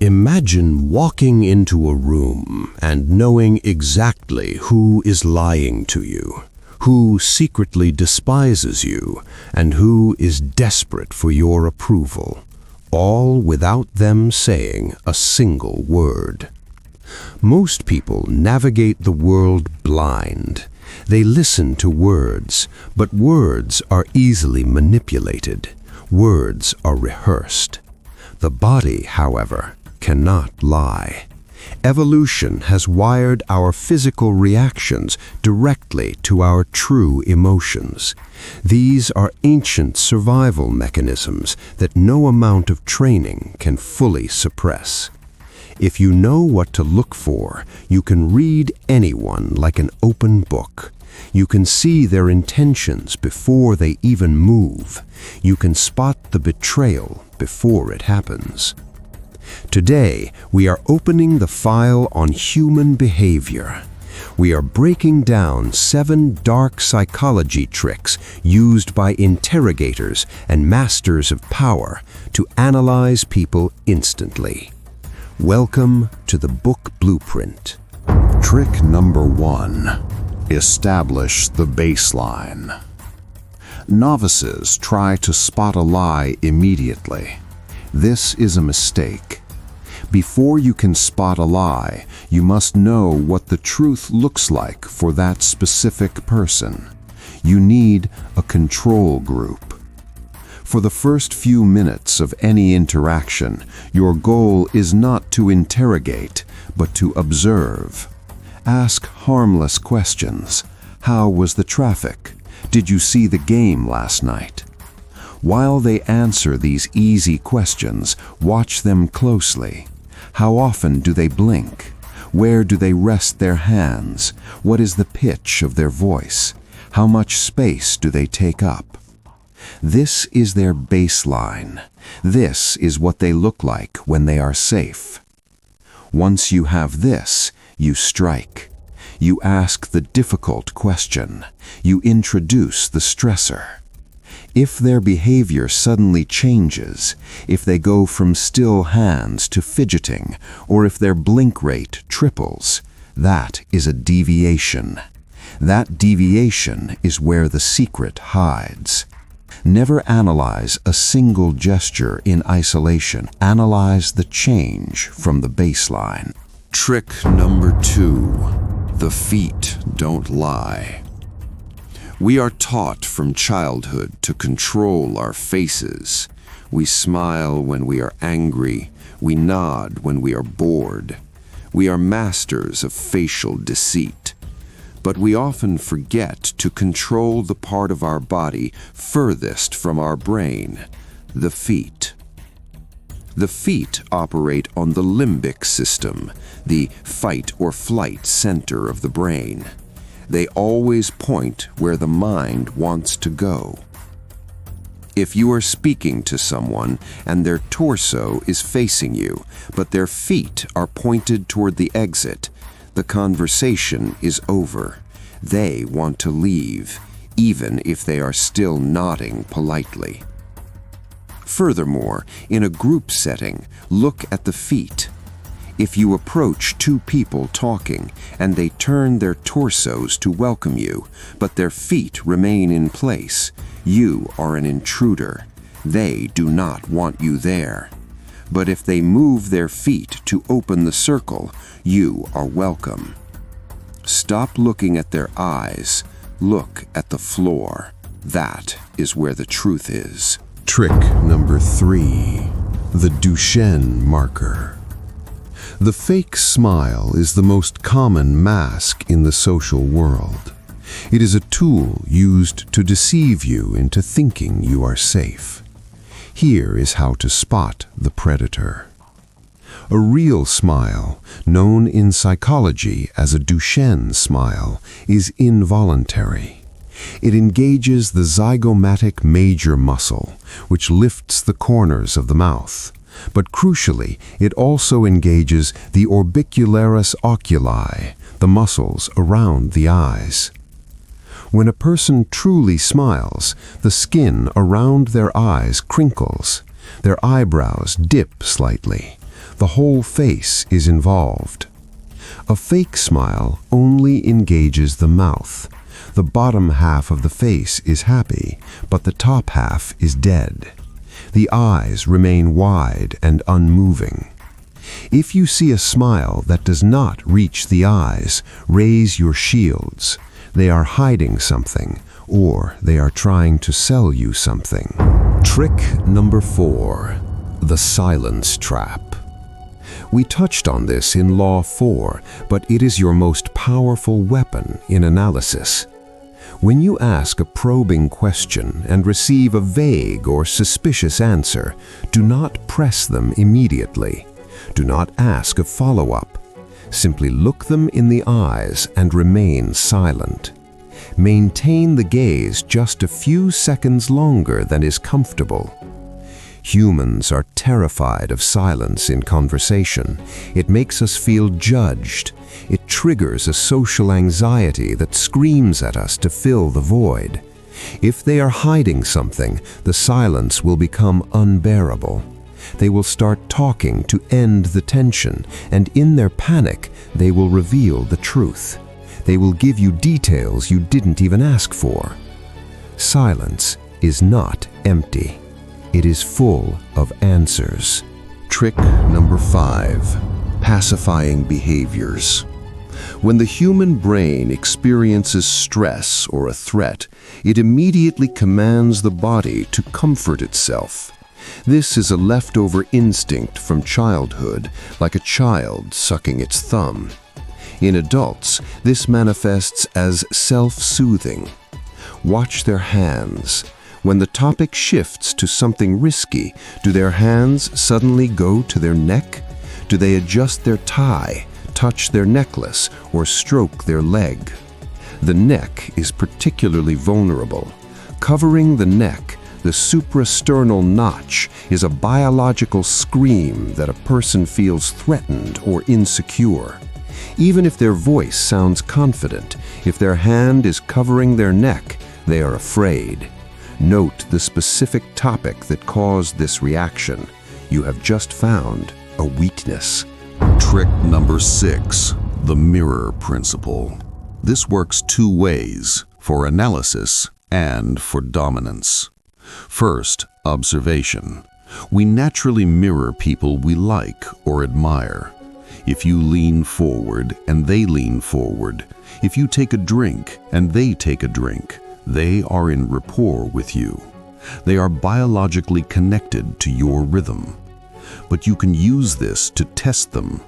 Imagine walking into a room and knowing exactly who is lying to you, who secretly despises you, and who is desperate for your approval, all without them saying a single word. Most people navigate the world blind. They listen to words, but words are easily manipulated. Words are rehearsed. The body, however, cannot lie. Evolution has wired our physical reactions directly to our true emotions. These are ancient survival mechanisms that no amount of training can fully suppress. If you know what to look for, you can read anyone like an open book. You can see their intentions before they even move. You can spot the betrayal before it happens. Today, we are opening the file on human behavior. We are breaking down 7 dark psychology tricks used by interrogators and masters of power to analyze people instantly. Welcome to the book blueprint. Trick number 1. Establish the baseline. Novices try to spot a lie immediately. This is a mistake. Before you can spot a lie, you must know what the truth looks like for that specific person. You need a control group. For the first few minutes of any interaction, your goal is not to interrogate, but to observe. Ask harmless questions. How was the traffic? Did you see the game last night? While they answer these easy questions, watch them closely. How often do they blink? Where do they rest their hands? What is the pitch of their voice? How much space do they take up? This is their baseline. This is what they look like when they are safe. Once you have this, you strike. You ask the difficult question. You introduce the stressor. If their behavior suddenly changes, if they go from still hands to fidgeting, or if their blink rate triples, that is a deviation. That deviation is where the secret hides. Never analyze a single gesture in isolation. Analyze the change from the baseline. Trick number 2. The feet don't lie. We are taught from childhood to control our faces. We smile when we are angry. We nod when we are bored. We are masters of facial deceit. But we often forget to control the part of our body furthest from our brain, the feet. The feet operate on the limbic system, the fight or flight center of the brain. They always point where the mind wants to go. If you are speaking to someone and their torso is facing you, but their feet are pointed toward the exit, the conversation is over. They want to leave, even if they are still nodding politely. Furthermore, in a group setting, look at the feet. If you approach 2 people talking and they turn their torsos to welcome you, but their feet remain in place, you are an intruder. They do not want you there. But if they move their feet to open the circle, you are welcome. Stop looking at their eyes. Look at the floor. That is where the truth is. Trick number 3. The Duchenne marker. The fake smile is the most common mask in the social world. It is a tool used to deceive you into thinking you are safe. Here is how to spot the predator. A real smile, known in psychology as a Duchenne smile, is involuntary. It engages the zygomatic major muscle, which lifts the corners of the mouth. But crucially, it also engages the orbicularis oculi, the muscles around the eyes. When a person truly smiles, the skin around their eyes crinkles, their eyebrows dip slightly, The whole face is involved. A fake smile only engages the mouth. The bottom half of the face is happy, but the top half is dead. The eyes remain wide and unmoving. If you see a smile that does not reach the eyes, raise your shields. They are hiding something, or they are trying to sell you something. Trick number 4, the silence trap. We touched on this in Law 4, but it is your most powerful weapon in analysis. When you ask a probing question and receive a vague or suspicious answer, do not press them immediately. Do not ask a follow-up. Simply look them in the eyes and remain silent. Maintain the gaze just a few seconds longer than is comfortable. Humans are terrified of silence in conversation. It makes us feel judged. It triggers a social anxiety that screams at us to fill the void. If they are hiding something, the silence will become unbearable. They will start talking to end the tension, and in their panic, they will reveal the truth. They will give you details you didn't even ask for. Silence is not empty. It is full of answers. Trick number 5, pacifying behaviors. When the human brain experiences stress or a threat, it immediately commands the body to comfort itself. This is a leftover instinct from childhood, like a child sucking its thumb. In adults, this manifests as self-soothing. Watch their hands. When the topic shifts to something risky, do their hands suddenly go to their neck? Do they adjust their tie, touch their necklace, or stroke their leg? The neck is particularly vulnerable. Covering the neck, the suprasternal notch, is a biological scream that a person feels threatened or insecure. Even if their voice sounds confident, if their hand is covering their neck, they are afraid. Note the specific topic that caused this reaction. You have just found a weakness. Trick number 6, the mirror principle. This works 2 ways, for analysis and for dominance. First, observation. We naturally mirror people we like or admire. If you lean forward and they lean forward, if you take a drink and they take a drink, they are in rapport with you. They are biologically connected to your rhythm. But you can use this to test them.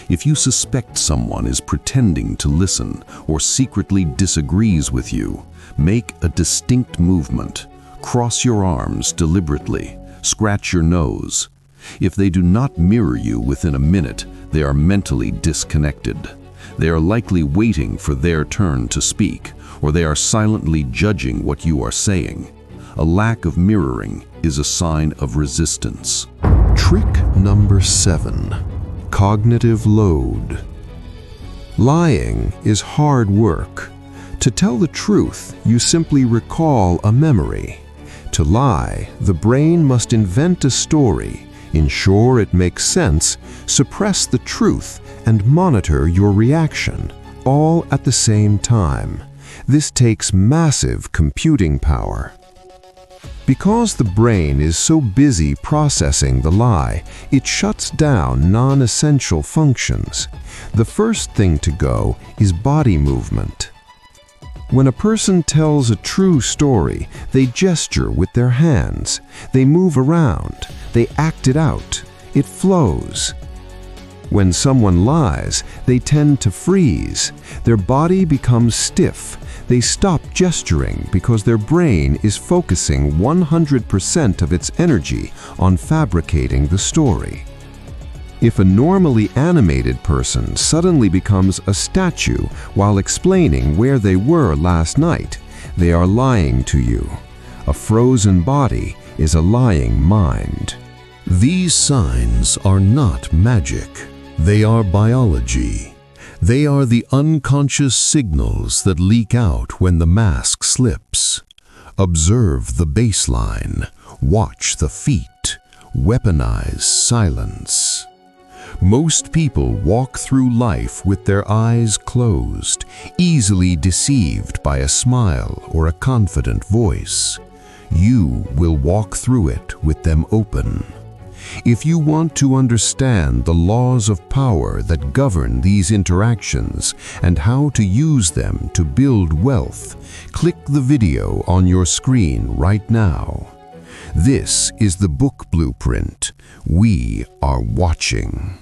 If you suspect someone is pretending to listen or secretly disagrees with you, make a distinct movement. Cross your arms deliberately. Scratch your nose. If they do not mirror you within a minute, they are mentally disconnected. They are likely waiting for their turn to speak, or they are silently judging what you are saying. A lack of mirroring is a sign of resistance. Trick number 7, cognitive load. Lying is hard work. To tell the truth, you simply recall a memory. To lie, the brain must invent a story, ensure it makes sense, suppress the truth, and monitor your reaction, all at the same time. This takes massive computing power. Because the brain is so busy processing the lie, it shuts down non-essential functions. The first thing to go is body movement. When a person tells a true story, they gesture with their hands. They move around. They act it out. It flows. When someone lies, they tend to freeze. Their body becomes stiff. They stop gesturing because their brain is focusing 100% of its energy on fabricating the story. If a normally animated person suddenly becomes a statue while explaining where they were last night, they are lying to you. A frozen body is a lying mind. These signs are not magic. They are biology. They are the unconscious signals that leak out when the mask slips. Observe the baseline. Watch the feet. Weaponize silence. Most people walk through life with their eyes closed, easily deceived by a smile or a confident voice. You will walk through it with them open. If you want to understand the laws of power that govern these interactions and how to use them to build wealth, click the video on your screen right now. This is the book blueprint. We are watching.